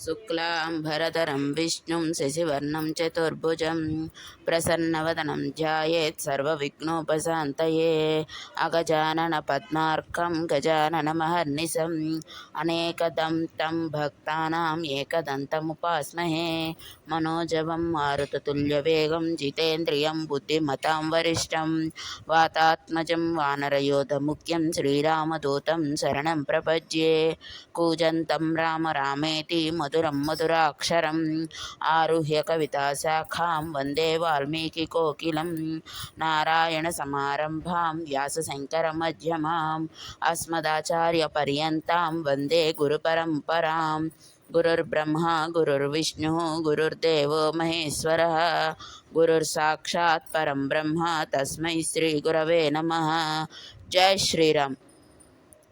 शुक्लाम्बरधरं विष्णुं शशिवर्णं चतुर्भुजं प्रसन्नवदनं ध्यायेत् सर्वविघ्नोपशान्तये। अगजाननपद्मार्कं गजाननमहर्निशम् अनेकदं तं भक्तानाम् एकदन्तमुपास्महे। मनोजवं मारुततुल्यवेगं जितेन्द्रियं बुद्धिमतां वरिष्ठं वातात्मजं वानरयोधमुख्यं श्रीरामदूतं शरणं प्रपद्ये। कूजन्तं राम रामेति मधुरं मधुराक्षरम् आरुह्य कविताशाखां वन्दे वाल्मीकिकोकिलं। नारायणसमारम्भां व्यासशङ्करमध्यमाम् अस्मदाचार्यपर्यन्तां वन्दे गुरुपरम्पराम्। गुरुर्ब्रह्मा गुरुर्विष्णुः गुरुर्देवो महेश्वरः गुरुर्साक्षात् परं ब्रह्म तस्मै శ్రీగురవే నమః. జై శ్రీరామ్.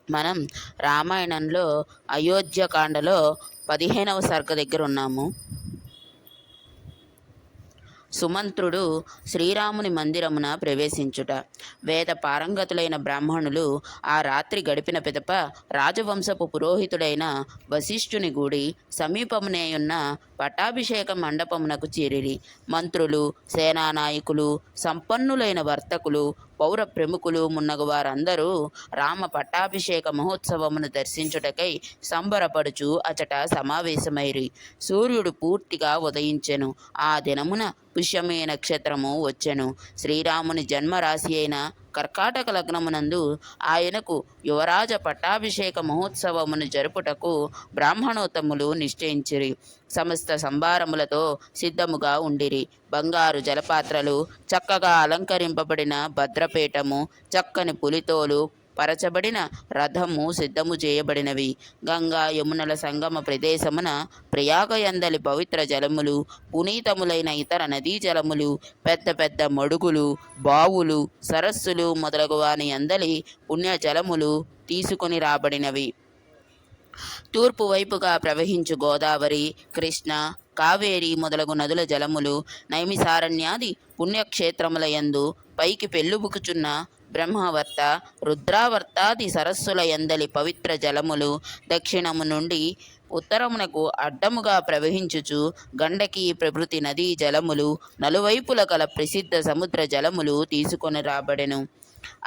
మనం రామాయణంలో అయోధ్యకాండలో 15వ సర్గ దగ్గర ఉన్నాము. సుమంత్రుడు శ్రీరాముని మందిరమున ప్రవేశించుట. వేద పారంగతులైన బ్రాహ్మణులు ఆ రాత్రి గడిపిన పిదప రాజవంశపు పురోహితుడైన వశిష్ఠుని గూడి సమీపమునేయున్న పట్టాభిషేక మండపమునకు చేరిరి. మంత్రులు, సేనానాయకులు, సంపన్నులైన వర్తకులు, పౌర ప్రముఖులు మున్నగు వారందరూ రామ పట్టాభిషేక మహోత్సవమును దర్శించుటకై సంబరపడుచు అచట సమావేశమైరి. సూర్యుడు పూర్తిగా ఉదయించెను. ఆ దినమున పుష్యమే నక్షత్రము వచ్చెను. శ్రీరాముని జన్మరాశి అయిన కర్కాటక లగ్నమునందు ఆయనకు యువరాజ పట్టాభిషేక మహోత్సవమును జరుపుటకు బ్రాహ్మణోత్తములు నిశ్చయించిరి. సమస్త సంభారములతో సిద్ధముగా ఉండిరి. బంగారు జలపాత్రలు, చక్కగా అలంకరింపబడిన భద్రపీఠము, చక్కని పులితోలు పరచబడిన రథము సిద్ధము చేయబడినవి. గంగా యమునల సంగమ ప్రదేశమున ప్రయాగయందలి పవిత్ర జలములు, పునీతములైన ఇతర నదీ జలములు, పెద్ద పెద్ద మడుగులు, బావులు, సరస్సులు మొదలగు వాని అందలి పుణ్యజలములు తీసుకొని రాబడినవి. తూర్పు వైపుగా ప్రవహించు గోదావరి, కృష్ణ, కావేరి మొదలగు నదుల జలములు, నైమిసారణ్యాది పుణ్యక్షేత్రముల యందు పైకి పెళ్ళుబుకుచున్న బ్రహ్మవర్త, రుద్రావర్తాది సరస్సుల యందలి పవిత్ర జలములు, దక్షిణము నుండి ఉత్తరమునకు అడ్డముగా ప్రవహించుచు గండకీ ప్రభృతి నదీ జలములు, నలువైపుల గల ప్రసిద్ధ సముద్ర జలములు తీసుకొని రాబడెను.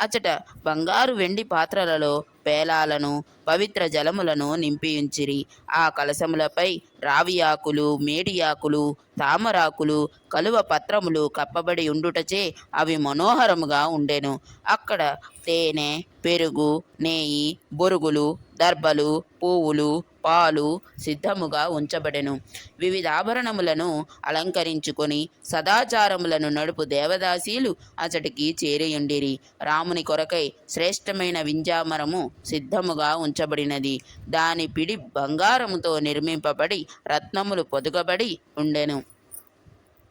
అచట బంగారు వెండి పాత్రలలో పేలాలను, పవిత్ర జలములను నింపియుంచిరి. ఆ కలశములపై రావియాకులు, మేడియాకులు, తామరాకులు, కలువ పత్రములు కప్పబడి ఉండుటచే అవి మనోహరముగా ఉండెను. అక్కడ తేనె, పెరుగు, నేయి, బొరుగులు, దర్భలు, పువ్వులు, పాలు సిద్ధముగా ఉంచబడెను. వివిధ ఆభరణములను అలంకరించుకొని సదాచారములను నడుపు దేవదాసీలు అచటికి చేరియుండిరి. రాముని కొరకై శ్రేష్టమైన వింజామరము సిద్ధముగా ఉంచబడినది. దాని పిడి బంగారముతో నిర్మింపబడి రత్నములు పొదుగబడి ఉండెను.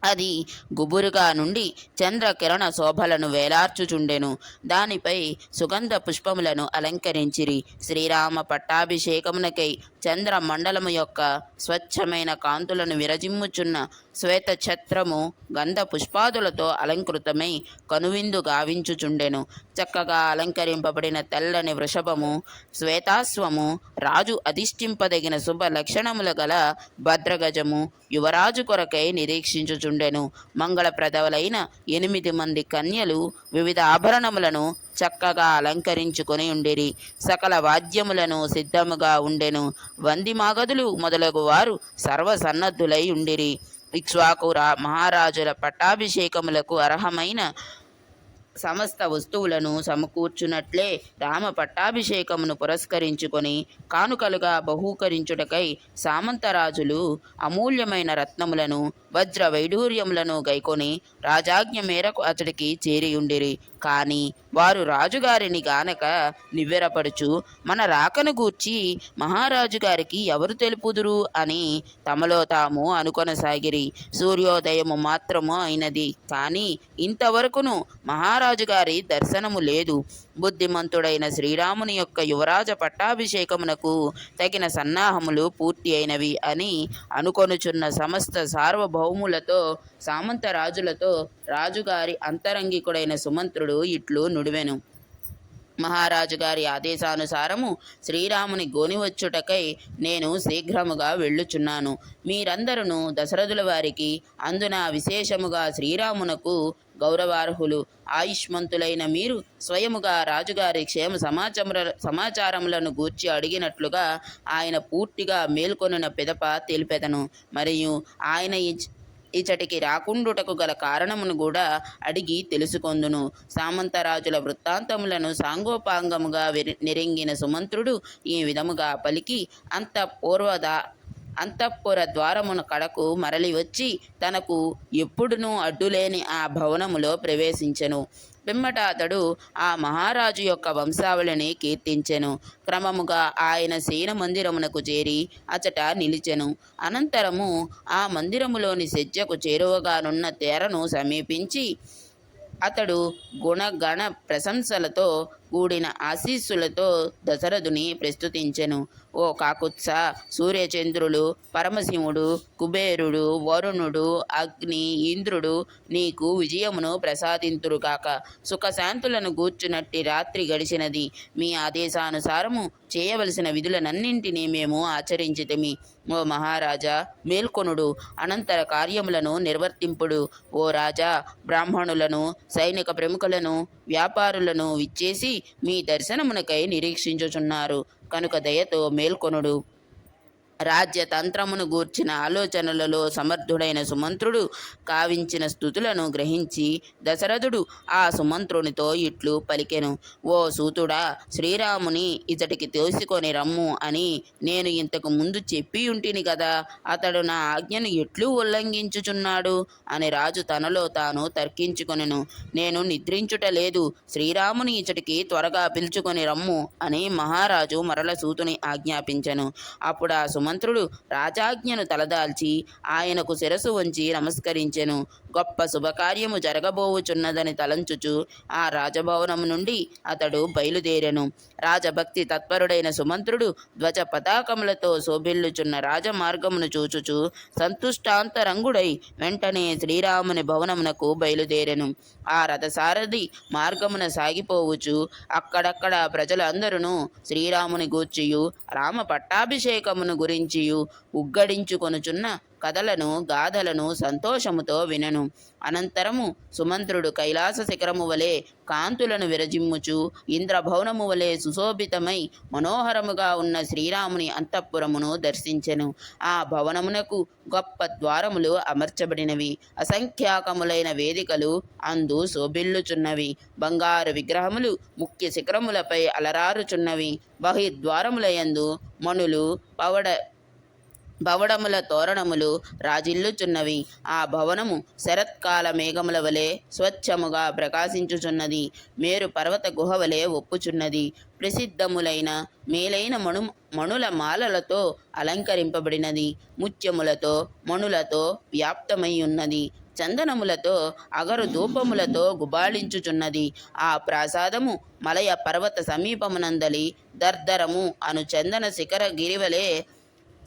అది గుబురుగా నుండి చంద్రకిరణ శోభలను వేలార్చుచుండెను. దానిపై సుగంధ పుష్పములను అలంకరించిరి. శ్రీరామ పట్టాభిషేకమునకై చంద్ర మండలము యొక్క స్వచ్ఛమైన కాంతులను విరజిమ్ముచున్న శ్వేత ఛత్రము గంధ పుష్పాదులతో అలంకృతమై కనువిందు గావించుచుండెను. చక్కగా అలంకరింపబడిన తెల్లని వృషభము, శ్వేతాశ్వము, రాజు అధిష్ఠింపదగిన శుభ లక్షణములు గల భద్రగజము యువరాజు కొరకై నిరీక్షించుచుండెను. మంగళప్రదవులైన 8 మంది కన్యలు వివిధ ఆభరణములను చక్కగా అలంకరించుకొని ఉండిరి. సకల వాద్యములను సిద్ధముగా ఉండెను. వందిమాగదులు మొదలగు వారు సర్వసన్నద్ధులై ఉండిరి. ఇక్ష్వాకు మహారాజుల పట్టాభిషేకములకు అర్హమైన సమస్త వస్తువులను సమకూర్చున్నట్లే రామ పట్టాభిషేకమును పురస్కరించుకొని కానుకలుగా బహూకరించుటకై సామంతరాజులు అమూల్యమైన రత్నములను, వజ్ర వైఢూర్యములను గైకొని రాజాజ్ఞ మేరకు అతడికి చేరియుండిరి. కానీ వారు రాజుగారిని గానక నివ్వెరపడుచు మన రాకను గూర్చి మహారాజు గారికి ఎవరు తెలుపుదురు అని తమలో తాము అనుకొనసాగిరి. సూర్యోదయము మాత్రము అయినది, కానీ ఇంతవరకును మహారాజు గారి దర్శనము లేదు. బుద్ధిమంతుడైన శ్రీరాముని యొక్క యువరాజ పట్టాభిషేకమునకు తగిన సన్నాహములు పూర్తి అయినవి అని అనుకొనుచున్న సమస్త సార్వభౌములతో, సామంతరాజులతో రాజుగారి అంతరంగికుడైన సుమంత్రుడు ఇట్లు నుడివెను. మహారాజు గారి ఆదేశానుసారము శ్రీరాముని గోనివచ్చుటకై నేను శీఘ్రముగా వెళ్ళుచున్నాను. మీరందరూ దశరథుల వారికి, అందున విశేషముగా శ్రీరామునకు గౌరవార్హులు. ఆయుష్మంతులైన మీరు స్వయముగా రాజుగారి క్షేమ సమాచారములను గూర్చి అడిగినట్లుగా ఆయన పూర్తిగా మేల్కొనిన పిదప తెలిపెదను. మరియు ఆయన ఇచటికి రాకుండుటకు గల కారణమును కూడా అడిగి తెలుసుకొందును. సామంతరాజుల వృత్తాంతములను సాంగోపాంగముగా నెరింగిన సుమంత్రుడు ఈ విధముగా పలికి అంతఃపుర ద్వారమున కడకు మరలి వచ్చి తనకు ఎప్పుడునూ అడ్డులేని ఆ భవనములో ప్రవేశించెను. పిమ్మట అతడు ఆ మహారాజు యొక్క వంశావళిని కీర్తించెను. క్రమముగా ఆయన శయన మందిరమునకు చేరి అచట నిలిచెను. అనంతరము ఆ మందిరములోని సెజ్జకు చేరువగానున్న తేరను సమీపించి అతడు గుణగణ ప్రశంసలతో కూడిన ఆశీస్సులతో దశరథుని ప్రస్తుతించెను. ఓ కాకుత్స, సూర్యచంద్రులు, పరమశివుడు, కుబేరుడు, వరుణుడు, అగ్ని, ఇంద్రుడు నీకు విజయమును ప్రసాదింతురుగాక. సుఖశాంతులను గూర్చునట్టి రాత్రి గడిచినది. మీ ఆదేశానుసారము చేయవలసిన విధులనన్నింటినీ మేము ఆచరించితిమి. ఓ మహారాజా, మేల్కొనుడు, అనంతర కార్యములను నిర్వర్తింపుడు. ఓ రాజా, బ్రాహ్మణులను, సైనిక ప్రముఖులను, వ్యాపారులను విచ్చేసి మీ దర్శనమునకై నిరీక్షించుచున్నారు కనుక దయతో మేల్కొనుడు. రాజ్యతంత్రమును గూర్చిన ఆలోచనలలో సమర్థుడైన సుమంత్రుడు కావించిన స్థుతులను గ్రహించి దశరథుడు ఆ సుమంత్రునితో ఇట్లు పలికెను. ఓ సూతుడా, శ్రీరాముని ఇతడికి తోసికొని రమ్ము అని నేను ఇంతకు ముందు చెప్పియుంటిని కదా, అతడు నా ఆజ్ఞను ఎట్లు ఉల్లంఘించుచున్నాడు అని రాజు తనలో తాను తర్కించుకొనెను. నేను నిద్రించుట లేదు, శ్రీరాముని ఇతడికి త్వరగా పిలుచుకొని రమ్ము అని మహారాజు మరల సూతుని ఆజ్ఞాపించెను. అప్పుడు ఆ మంత్రుడు రాజాజ్ఞను తలదాల్చి ఆయనకు శిరసు వంచి నమస్కరించెను. గొప్ప శుభకార్యము జరగబోవుచున్నదని తలంచుచు ఆ రాజభవనము నుండి అతడు బయలుదేరెను. రాజభక్తి తత్పరుడైన సుమంత్రుడు ధ్వజ పతాకములతో శోభిల్లుచున్న రాజమార్గమును చూచుచు సంతుష్టాంతరంగుడై వెంటనే శ్రీరాముని భవనమునకు బయలుదేరెను. ఆ రథసారథి మార్గమున సాగిపోవచ్చు అక్కడక్కడ ప్రజలందరూ శ్రీరాముని గూర్చియు రామ పట్టాభిషేకమును గురించియు ఉగ్గడించుకొనుచున్న కథలను గాథలను సంతోషముతో వినెను. అనంతరము సుమంత్రుడు కైలాస శిఖరము వలె కాంతులను విరజిమ్ముచు ఇంద్రభవనము వలె సుశోభితమై మనోహరముగా ఉన్న శ్రీరాముని అంతఃపురమును దర్శించెను. ఆ భవనమునకు గొప్ప ద్వారములు అమర్చబడినవి. అసంఖ్యాకములైన వేదికలు అందు శోభిల్లుచున్నవి. బంగారు విగ్రహములు ముఖ్య శిఖరములపై అలరారుచున్నవి. బహిర్ద్వారములయందు మణులు భవడముల తోరణములు రాజిల్లుచున్నవి. ఆ భవనము శరత్కాల మేఘముల వలె స్వచ్ఛముగా ప్రకాశించుచున్నది. మేరు పర్వత గుహ వలె ఒప్పుచున్నది. ప్రసిద్ధములైన మేలైన మణుల మాలలతో అలంకరింపబడినది. ముత్యములతో మణులతో వ్యాప్తమై ఉన్నది. చందనములతో అగరు ధూపములతో గుబాళించుచున్నది. ఆ ప్రాసాదము మలయ పర్వత సమీపమునందలి దర్దరము అను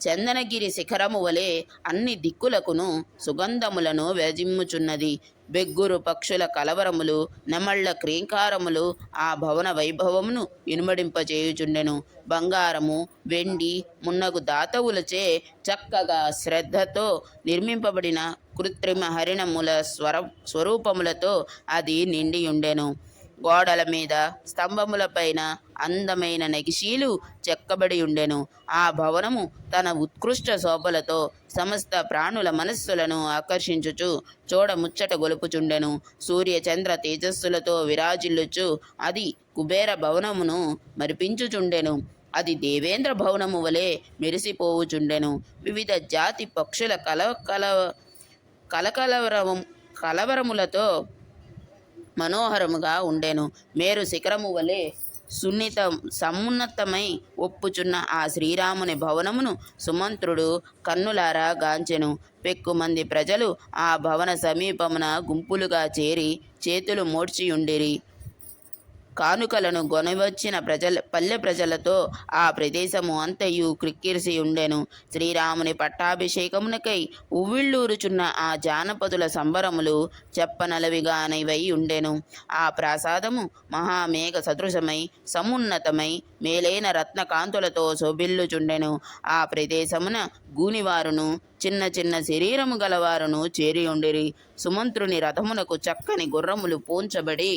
చందనగిరి శిఖరము వలె అన్ని దిక్కులకును సుగంధములను వెజిమ్ముచున్నది. బెగ్గురు పక్షుల కలవరములు, నెమళ్ల క్రీంకారములు ఆ భవన వైభవమును ఇనుమడింపచేయుచుండెను. బంగారము, వెండి మున్నగు దాతవులచే చక్కగా శ్రద్ధతో నిర్మింపబడిన కృత్రిమ హరిణముల స్వరూపములతో అది నిండియుండెను. గోడల మీద స్తంభములపైన అందమైన నగిశీలు చెక్కబడి ఉండెను. ఆ భవనము తన ఉత్కృష్ట శోభలతో సమస్త ప్రాణుల మనస్సులను ఆకర్షించుచు చూడముచ్చట గొలుపుచుండెను. సూర్య చంద్ర తేజస్సులతో విరాజిల్లుచు అది కుబేర భవనమును మరిపించుచుండెను. అది దేవేంద్ర భవనము వలె మెరిసిపోవుచుండెను. వివిధ జాతి పక్షుల కలవరములతో మనోహరముగా ఉండెను. మేరు శిఖరము వలె సమున్నతమై ఒప్పుచున్న ఆ శ్రీరాముని భవనమును సుమంత్రుడు కన్నులారా గాంచెను. పెక్కుమంది ప్రజలు ఆ భవన సమీపమున గుంపులుగా చేరి చేతులు మోడ్చియుండిరి. కానుకలను గొనవచ్చిన పల్లె ప్రజలతో ఆ ప్రదేశము అంతయు క్రిక్కిరిసి ఉండెను. శ్రీరాముని పట్టాభిషేకమునకై ఉవ్విళ్ళూరుచున్న ఆ జానపదుల సంబరములు చెప్పనలవిగానివై ఉండెను. ఆ ప్రాసాదము మహామేఘ సదృశమై సమున్నతమై మేలైన రత్నకాంతులతో శోభిల్లుచుండెను. ఆ ప్రదేశమున గూనివారును చిన్న చిన్న శరీరము గలవారును చేరియుండిరి. సుమంత్రుని రథమునకు చక్కని గుర్రములు పూంచబడి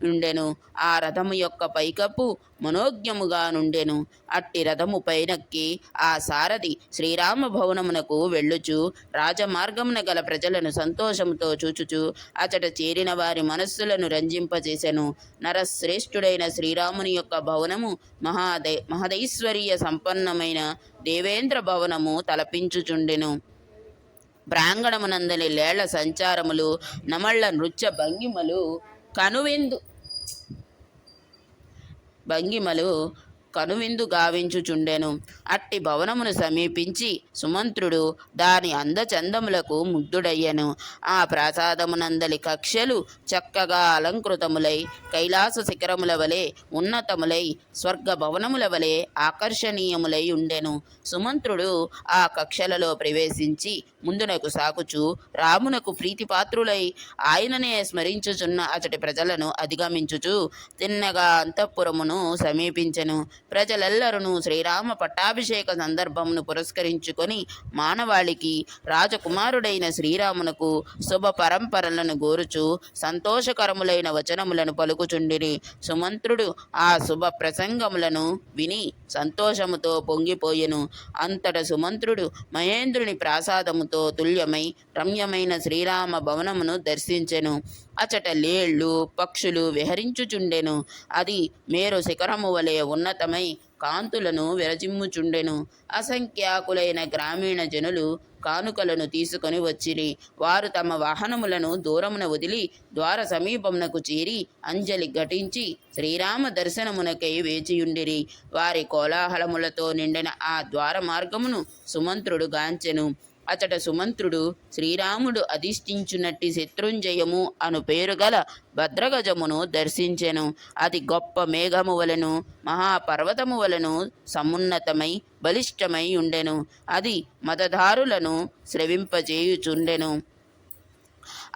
ఉండెను. ఆ రథము యొక్క పైకప్పు మనోజ్ఞముగా నుండెను. అట్టి రథము పైనక్కి ఆ సారథి శ్రీరామ భవనమునకు వెళ్ళుచు రాజమార్గమున గల ప్రజలను సంతోషముతో చూచుచు అచట చేరిన వారి మనస్సులను రంజింపచేసెను. నరశ్రేష్ఠుడైన శ్రీరాముని యొక్క భవనము మహదైశ్వర్య సంపన్నమైన దేవేంద్ర భవనము తలపించుచుండెను. ప్రాంగణమునందలి లేళ్ల సంచారములు నమళ్ల నృత్య భంగిమలు కనువిందు గావించుచుండెను. అట్టి భవనమును సమీపించి సుమంత్రుడు దాని అందచందములకు ముగ్ధుడయ్యెను. ఆ ప్రాసాదమునందలి కక్షలు చక్కగా అలంకృతములై కైలాస శిఖరముల వలె ఉన్నతములై స్వర్గ భవనముల వలె ఆకర్షణీయములై ఉండెను. సుమంత్రుడు ఆ కక్షలలో ప్రవేశించి ముందునకు సాగుచు రామునకు ప్రీతిపాత్రులై ఆయననే స్మరించుచున్న అతడి ప్రజలను అధిగమించుచు తిన్నగా అంతఃపురమును సమీపించెను. ప్రజలెల్లరూ శ్రీరామ పట్టాభిషేక సందర్భమును పురస్కరించుకొని మానవాళికి రాజకుమారుడైన శ్రీరామునకు శుభ పరంపరలను గోరుచు సంతోషకరములైన వచనములను పలుకుచుండిరి. సుమంత్రుడు ఆ శుభ ప్రసంగములను విని సంతోషముతో పొంగిపోయెను. అంతట సుమంత్రుడు మహేంద్రుని ప్రాసాదముతో తుల్యమై రమ్యమైన శ్రీరామ భవనమును దర్శించెను. అచట లేళ్ళు పక్షులు విహరించుచుండెను. అది మేరు శిఖరము వలె ఉన్నతమై కాంతులను విరజిమ్ముచుండెను. అసంఖ్యాకులైన గ్రామీణ జనులు కానుకలను తీసుకొని వచ్చిరి. వారు తమ వాహనములను దూరమున వదిలి ద్వార సమీపమునకు చేరి అంజలి ఘటించి శ్రీరామ దర్శనమునకై వేచియుండిరి. వారి కోలాహలములతో నిండిన ఆ ద్వార మార్గమును సుమంత్రుడు గాంచెను. అచట సుమంత్రుడు శ్రీరాముడు అధిష్ఠించునట్టి శత్రుంజయము అను పేరు గల భద్రగజమును దర్శించెను. అది గొప్ప మేఘము వలెను మహాపర్వతము వలెను సమున్నతమై బలిష్టమై ఉండెను. అది మదధారులను స్రవింపజేయుచుండెను.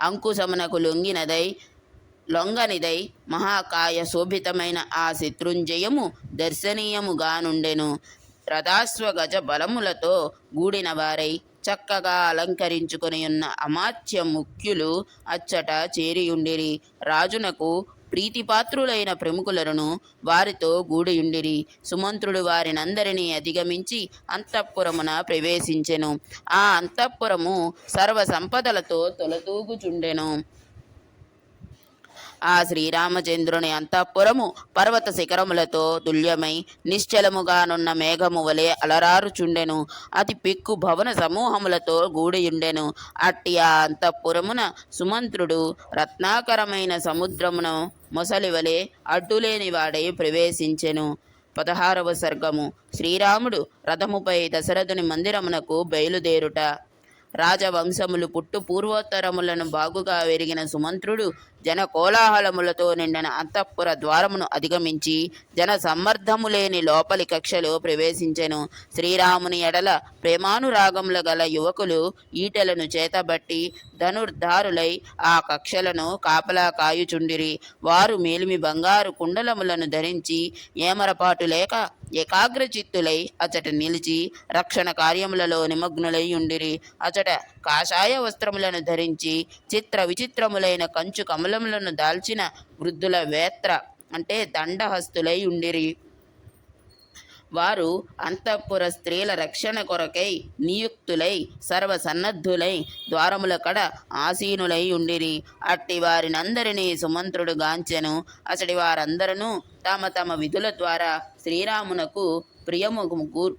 అంకుశమునకు లొంగనిదై మహాకాయ శోభితమైన ఆ శత్రుంజయము దర్శనీయముగా నుండెను. రథాశ్వగజ బలములతో గూడిన వారై చక్కగా అలంకరించుకొని ఉన్న అమాత్య ముఖ్యులు అచ్చట చేరియుండిరి. రాజునకు ప్రీతిపాత్రులైన ప్రముఖులను వారితో గూడియుండిరి. సుమంత్రుడు వారినందరినీ అధిగమించి అంతఃపురమున ప్రవేశించెను. ఆ అంతఃపురము సర్వ సంపదలతో తొలతూగుచుండెను. ఆ శ్రీరామచంద్రుని అంతఃపురము పర్వత శిఖరములతో తుల్యమై నిశ్చలముగానున్న మేఘము వలె అలరారుచుండెను. అతి పెక్కు భవన సమూహములతో గూడియుండెను. అట్టి ఆ అంతఃపురమున సుమంత్రుడు రత్నాకరమైన సముద్రమును మొసలివలే అడ్డులేని వాడై ప్రవేశించెను. 16వ సర్గము. శ్రీరాముడు రథముపై దశరథుని మందిరమునకు బయలుదేరుట. రాజవంశములు పుట్టు పూర్వోత్తరములను బాగుగా వెరిగిన సుమంత్రుడు జన కోలాహలములతో నిండిన అంతఃపుర ద్వారమును అధిగమించి జన సమ్మర్ధము లేని లోపలి కక్షలో ప్రవేశించెను. శ్రీరాముని ఎడల ప్రేమానురాగముల గల యువకులు ఈటెలను చేతబట్టి ధనుర్ధారులై ఆ కక్షలను కాపలా కాయుచుండిరి. వారు మేలిమి బంగారు కుండలములను ధరించి ఏమరపాటు లేక ఏకాగ్రచిత్తులై అచట నిలిచి రక్షణ కార్యములలో నిమగ్నులై ఉండిరి. అచట కాషాయ వస్త్రములను ధరించి చిత్ర విచిత్రములైన కంచు కమలములను దాల్చిన వృద్ధుల వేత్ర అంటే దండహస్తులై ఉండిరి. వారు అంతఃపుర స్త్రీల రక్షణ కొరకై నియుక్తులై సర్వసన్నద్ధులై ద్వారముల కడ ఆసీనులై ఉండిరి. అట్టి వారినందరినీ సుమంత్రుడు గాంచెను. అసడి వారందరూ తమ తమ విధుల ద్వారా శ్రీరామునకు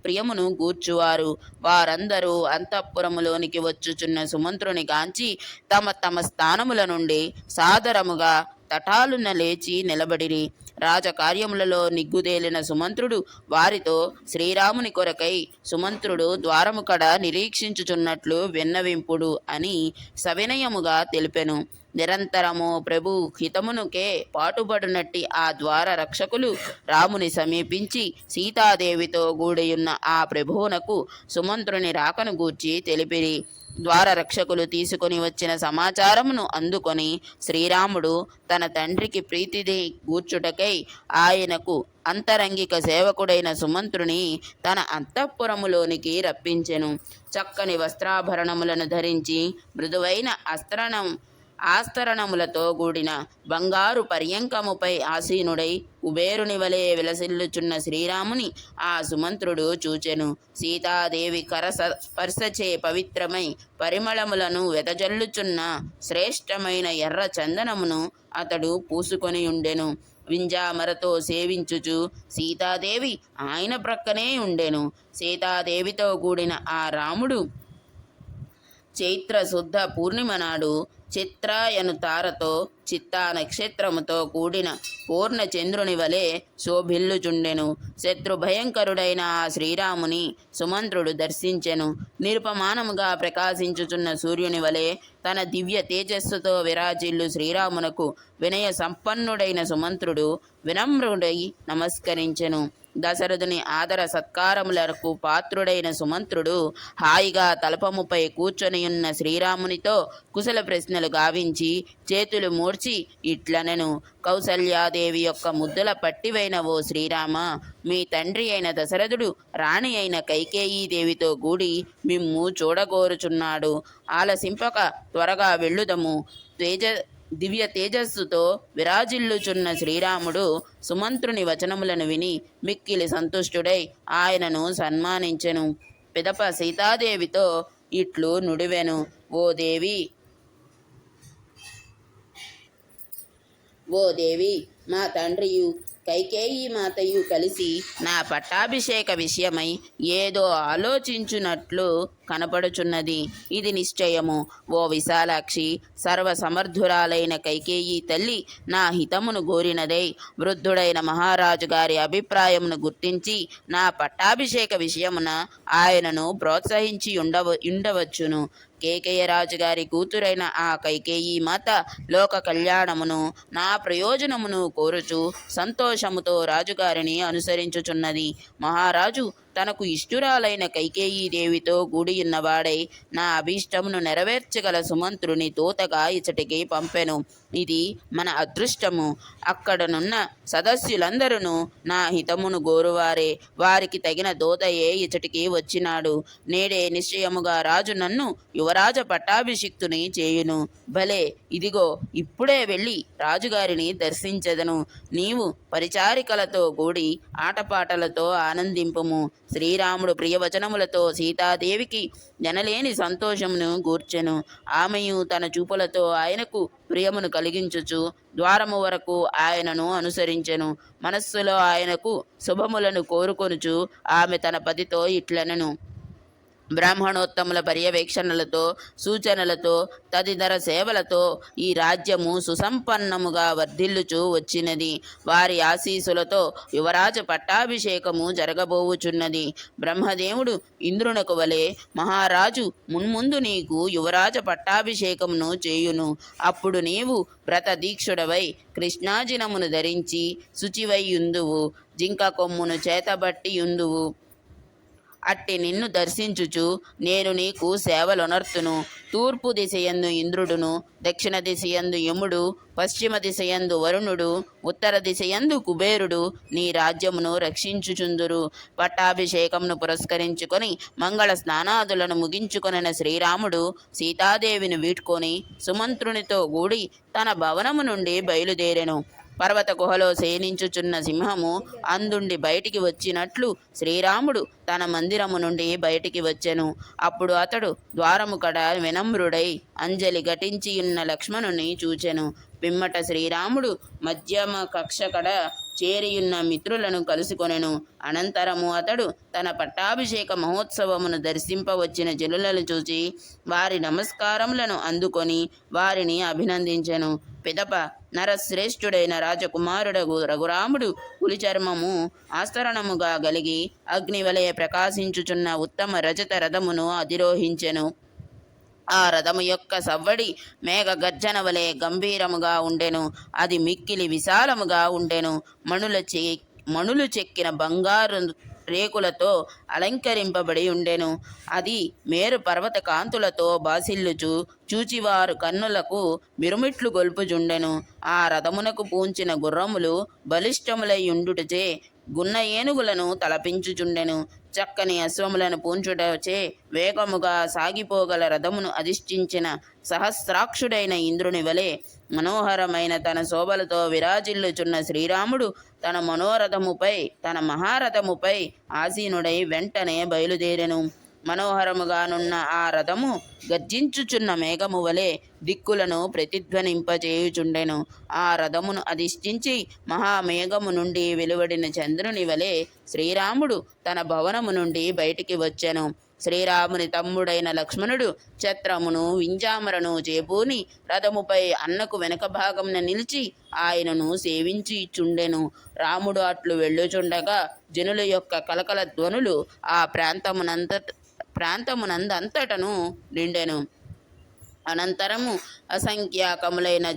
ప్రియమును గూర్చువారు. వారందరూ అంతఃపురములోనికి వచ్చుచున్న సుమంత్రుని గాంచి తమ తమ స్థానముల నుండి సాదరముగా తటాలున లేచి నిలబడిరి. రాజకార్యములలో నిగ్గుదేలిన సుమంత్రుడు వారితో శ్రీరాముని కొరకై సుమంత్రుడు ద్వారము కడ నిరీక్షించుచున్నట్లు విన్నవింపుడు అని సవినయముగా తెలిపెను. నిరంతరము ప్రభు హితమునుకే పాటుపడునట్టి ఆ ద్వార రక్షకులు రాముని సమీపించి సీతాదేవితో గూడియున్న ఆ ప్రభువునకు సుమంత్రుని రాకను గూర్చి తెలిపిరి. ద్వార రక్షకులు తీసుకొని వచ్చిన సమాచారమును అందుకొని శ్రీరాముడు తన తండ్రికి ప్రీతిని గూర్చుటకై ఆయనకు అంతరంగిక సేవకుడైన సుమంత్రుని తన అంతఃపురములోనికి రప్పించెను. చక్కని వస్త్రాభరణములను ధరించి మృదువైన ఆస్తరణములతో కూడిన బంగారు పర్యంకముపై ఆసీనుడై కుబేరుని వలె విలసిల్లుచున్న శ్రీరాముని ఆ సుమంత్రుడు చూచెను. సీతాదేవి స్పర్శచే పవిత్రమై పరిమళములను వెదజల్లుచున్న శ్రేష్టమైన ఎర్ర చందనమును అతడు పూసుకొని ఉండెను. వింజామరతో సేవించుచు సీతాదేవి ఆయన ప్రక్కనే ఉండెను. సీతాదేవితో కూడిన ఆ రాముడు చైత్ర శుద్ధ పూర్ణిమ నాడు చిత్రాయను తారతో చిత్తా నక్షత్రముతో కూడిన పూర్ణ చంద్రుని వలె శోభిల్లుచుండెను. శత్రు భయంకరుడైన ఆ శ్రీరాముని సుమంత్రుడు దర్శించెను. నిరుపమానముగా ప్రకాశించుచున్న సూర్యుని వలె తన దివ్య తేజస్సుతో విరాజిల్లు శ్రీరామునకు వినయ సంపన్నుడైన సుమంత్రుడు వినమ్రుడై నమస్కరించెను. దశరథుని ఆదర సత్కారములకు పాత్రుడైన సుమంత్రుడు హాయిగా తలపముపై కూర్చొనియున్న శ్రీరామునితో కుశల ప్రశ్నలు గావించి చేతులు మూడ్చి ఇట్లనెను. కౌసల్యాదేవి యొక్క ముద్దుల పట్టివైన ఓ శ్రీరామ, మీ తండ్రి అయిన దశరథుడు రాణి అయిన కైకేయీదేవితో కూడి మిమ్ము చూడగోరుచున్నాడు. ఆలసింపక త్వరగా వెళ్ళుదము. దివ్య తేజస్సుతో విరాజిల్లుచున్న శ్రీరాముడు సుమంత్రుని వచనములను విని మిక్కిలి సంతుష్టుడై ఆయనను సన్మానించెను. పిదప సీతాదేవితో ఇట్లు నుడివెను. ఓ దేవి, మా తండ్రియు కైకేయి మాతయు కలిసి నా పట్టాభిషేక విషయమై ఏదో ఆలోచించున్నట్లు కనపడుచున్నది. ఇది నిశ్చయము. ఓ విశాలాక్షి, సర్వసమర్థురాలైన కైకేయి తల్లి నా హితమును గోరినదై వృద్ధుడైన మహారాజు గారి అభిప్రాయమును గుర్తించి నా పట్టాభిషేక విషయమున ఆయనను ప్రోత్సహించి ఉండవచ్చును. కేకయ్య రాజుగారి కూతురైన ఆ కైకేయి మాత లోక కళ్యాణమును నా ప్రయోజనమును కోరుచు సంతోషముతో రాజుగారిని అనుసరించుచున్నది. మహారాజు తనకు ఇష్టురాలైన కైకేయీదేవితో కూడియున్నవాడై నా అభీష్టమును నెరవేర్చగల సుమంత్రుని దూతగా ఇచటికి పంపెను. ఇది మన అదృష్టము. అక్కడనున్న సదస్యులందరూ నా హితమును గోరువారే. వారికి తగిన దూతయే ఇచటికి వచ్చినాడు. నేడే నిశ్చయముగా రాజు నన్ను యువరాజ పట్టాభిషిక్తుని చేయును. భలే, ఇదిగో ఇప్పుడే వెళ్ళి రాజుగారిని దర్శించెదను. నీవు పరిచారికలతో కూడి ఆటపాటలతో ఆనందింపుము. శ్రీరాముడు ప్రియవచనములతో సీతాదేవికి జనలేని సంతోషమును గూర్చెను. ఆమెయు తన చూపులతో ఆయనకు ప్రియమును కలిగించుచు ద్వారము వరకు ఆయనను అనుసరించెను. మనస్సులో ఆయనకు శుభములను కోరుకొనుచు ఆమె తన పతితో ఇట్లనెను. బ్రాహ్మణోత్తముల పర్యవేక్షణలతో సూచనలతో తదితర సేవలతో ఈ రాజ్యము సుసంపన్నముగా వర్ధిల్లుచూ వచ్చినది. వారి ఆశీసులతో యువరాజ పట్టాభిషేకము జరగబోవుచున్నది. బ్రహ్మదేవుడు ఇంద్రునకు వలె మహారాజు మున్ముందు నీకు యువరాజ పట్టాభిషేకమును చేయును. అప్పుడు నీవు వ్రత దీక్షుడవై కృష్ణాజినమును ధరించి శుచివై యుందువు. జింక కొమ్మును చేతబట్టి యుందువు. అట్టి నిన్ను దర్శించుచు నేను నీకు సేవలొనర్తును. తూర్పు దిశయందు ఇంద్రుడును, దక్షిణ దిశయందు యముడు, పశ్చిమ దిశయందు వరుణుడు, ఉత్తర దిశయందు కుబేరుడు నీ రాజ్యమును రక్షించుచుందురు. పట్టాభిషేకమును పురస్కరించుకొని మంగళ స్నానాదులను ముగించుకొనిన శ్రీరాముడు సీతాదేవిని వీడ్కొని సుమంత్రునితో కూడి తన భవనము నుండి బయలుదేరెను. పర్వత గుహలో శయనించుచున్న సింహము అందుండి బయటికి వచ్చినట్లు శ్రీరాముడు తన మందిరము నుండి బయటికి వచ్చెను. అప్పుడు అతడు ద్వారము కడ వినమ్రుడై అంజలి ఘటించియున్న లక్ష్మణుని చూచెను. పిమ్మట శ్రీరాముడు మధ్యమ కక్ష కడ చేరియున్న మిత్రులను కలుసుకొనెను. అనంతరము అతడు తన పట్టాభిషేక మహోత్సవమును దర్శింపవచ్చిన జనులను చూచి వారి నమస్కారములను అందుకొని వారిని అభినందించెను. పిదప నరశ్రేష్ఠుడైన రాజకుమారుడగు రఘురాముడు పులిచర్మము ఆస్తరణముగా గలిగి అగ్నివలయ ప్రకాశించుచున్న ఉత్తమ రజత రథమును అధిరోహించెను. ఆ రథము యొక్క సవ్వడి మేఘ గర్జన వలె గంభీరముగా ఉండెను. అది మిక్కిలి విశాలముగా ఉండెను. మణులు చెక్కిన బంగారు రేకులతో అలంకరింపబడి ఉండెను. అది మేరు పర్వత కాంతులతో బాసిల్లుచు చూచివారు కన్నులకు మిరుమిట్లు గొల్పుచుండెను. ఆ రథమునకు పూంచిన గుర్రములు బలిష్టములై ఉండుటచే గున్న ఏనుగులను తలపించుచుండెను. చక్కని అశ్వములను పూంచుటచే వేగముగా సాగిపోగల రథమును అధిష్ఠించిన సహస్రాక్షుడైన ఇంద్రుని వలె మనోహరమైన తన శోభలతో విరాజిల్లుచున్న శ్రీరాముడు తన మహారథముపై ఆసీనుడై వెంటనే బయలుదేరెను. మనోహరముగానున్న ఆ రథము గర్జించుచున్న మేఘము వలె దిక్కులను ప్రతిధ్వనింపచేయుచుండెను. ఆ రథమును అధిష్ఠించి మహామేఘము నుండి వెలువడిన చంద్రుని వలె శ్రీరాముడు తన భవనము నుండి బయటికి వచ్చెను. శ్రీరాముని తమ్ముడైన లక్ష్మణుడు ఛత్రమును వింజామరను చేపూని రథముపై అన్నకు వెనక భాగమున నిలిచి ఆయనను సేవించి చుండెను. రాముడు అట్లు వెళ్ళుచుండగా జనుల యొక్క కలకల ధ్వనులు ఆ ప్రాంతమునందంతటను నిండెను. అనంతరము అసంఖ్యాకములైన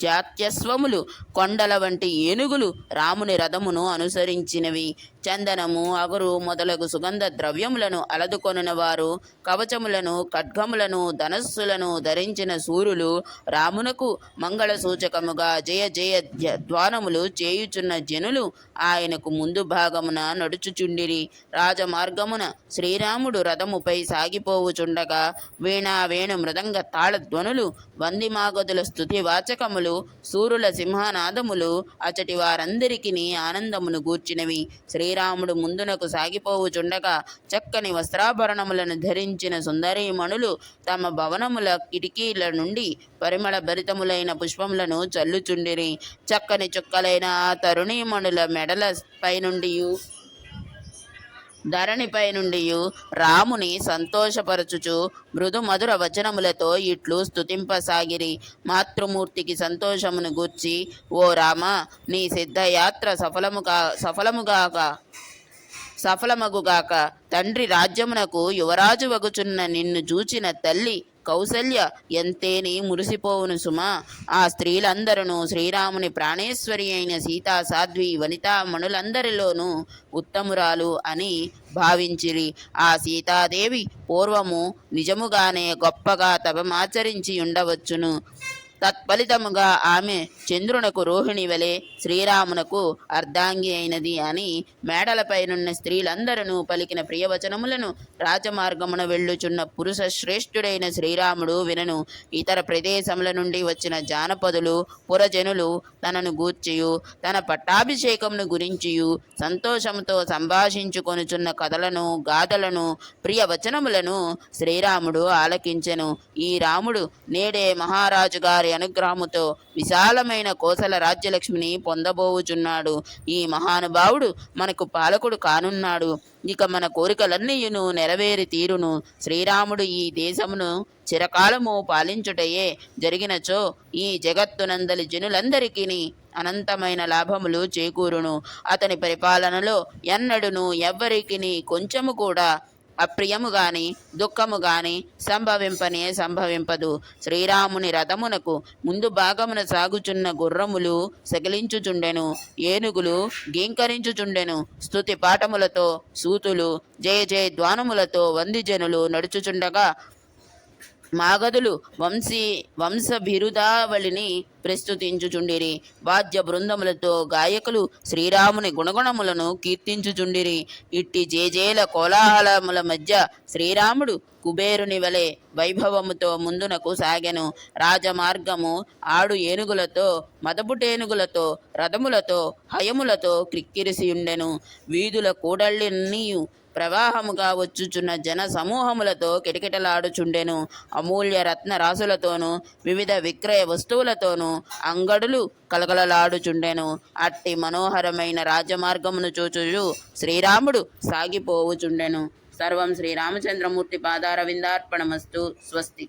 జాత్యస్వములు కొండల వంటి ఏనుగులు రాముని రథమును అనుసరించినవి. చందనము అగురు మొదలగు సుగంధ ద్రవ్యములను అలదుకొనిన వారు, కవచములను ఖడ్గములను ధనస్సులను ధరించిన సూరులు, రామునకు మంగళ సూచకముగా జయ జయ ధ్వానములు చేయుచున్న జనులు ఆయనకు ముందు భాగమున నడుచుచుండిరి. రాజమార్గమున శ్రీరాముడు రథముపై సాగిపోవుచుండగా వీణా వేణు మృదంగ తాళధ్వనులు, వందిమాగదుల స్తుతి వాచకములు, సూరుల సింహనాదములు అచటి వారందరికీ ఆనందమును గూర్చినవి. శ్రీరాముడు ముందునకు సాగిపోవుచుండగా చక్కని వస్త్రాభరణములను ధరించిన సుందరీమణులు తమ భవనముల కిటికీల నుండి పరిమళ భరితములైన పుష్పములను చల్లుచుండిరి. చక్కని చుక్కలైన ఆ తరుణీమణుల మెడల పైనుండియు ధరణిపై నుండి రాముని సంతోషపరచుచు మృదు మధుర వచనములతో ఇట్లు స్తుతింపసాగిరి. మాతృమూర్తికి సంతోషమును గూర్చి, ఓ రామ, నీ సిద్ధయాత్ర సఫలమగుగాక. తండ్రి రాజ్యమునకు యువరాజు వగుచున్న నిన్ను చూచిన తల్లి కౌసల్య ఎంతేని మురిసిపోవును సుమా. ఆ స్త్రీలందరూ శ్రీరాముని ప్రాణేశ్వరి అయిన సీతా సాధ్వి వనితామణులందరిలోనూ ఉత్తమురాలు అని భావించిరి. ఆ సీతాదేవి పూర్వము నిజముగానే గొప్పగా తపమాచరించి ఉండవచ్చును. తత్ఫలితముగా ఆమె చంద్రునకు రోహిణి వలె శ్రీరామునకు అర్ధాంగి అయినది అని మేడలపైనున్న స్త్రీలందరూ పలికిన ప్రియవచనములను రాజమార్గమున వెళ్ళుచున్న పురుష శ్రేష్ఠుడైన శ్రీరాముడు వినను. ఇతర ప్రదేశముల నుండి వచ్చిన జానపదులు పురజనులు తనను గూర్చియు తన పట్టాభిషేకమును గురించియు సంతోషముతో సంభాషించుకొనుచున్న కథలను గాథలను ప్రియవచనములను శ్రీరాముడు ఆలకించెను. ఈ రాముడు నేడే మహారాజు గారి అనుగ్రహముతో విశాలమైన కోసల రాజ్యలక్ష్మిని పొందబోవుచున్నాడు. ఈ మహానుభావుడు మనకు పాలకుడు కానున్నాడు. ఇక మన కోరికలన్నీయును నెరవేరి తీరును. శ్రీరాముడు ఈ దేశమును చిరకాలము పాలించుటయే జరిగినచో ఈ జగత్తునందలి జనులందరికీ అనంతమైన లాభములు చేకూరును. అతని పరిపాలనలో ఎన్నడును ఎవ్వరికి కొంచెము కూడా అప్రియము గాని దుఃఖము గాని సంభవింపదు. శ్రీరాముని రథమునకు ముందు భాగమున సాగుచున్న గుర్రములు సగిలించుచుండెను, ఏనుగులు గీంకరించుచుండెను. స్తుతి పాఠములతో సూతులు జయ జయ ధ్వానములతో వందిజనులు నడుచుచుండగా మాగధులు వంశభిరుదావళిని ప్రస్తుతించుచుండిరి. వాద్య బృందములతో గాయకులు శ్రీరాముని గుణగుణములను కీర్తించుచుండిరి. ఇట్టి జేజేల కోలాహలముల మధ్య శ్రీరాముడు కుబేరుని వలె వైభవముతో ముందునకు సాగెను. రాజమార్గము ఆడు ఏనుగులతో మదపుటేనుగులతో రథములతో హయములతో క్రిక్కిరిసియుండెను. వీధుల కూడళ్ళన్నీ ప్రవాహముగా వచ్చుచున్న జన సమూహములతో కిటకిటలాడుచుండెను. అమూల్య రత్న రాసులతోనూ వివిధ విక్రయ వస్తువులతోనూ అంగడులు కలకలలాడుచుండెను. అట్టి మనోహరమైన రాజమార్గమును చూచుచు శ్రీరాముడు సాగిపోవుచుండెను. సర్వం శ్రీరామచంద్రమూర్తి పాదారవిందార్పణమస్తు. స్వస్తి.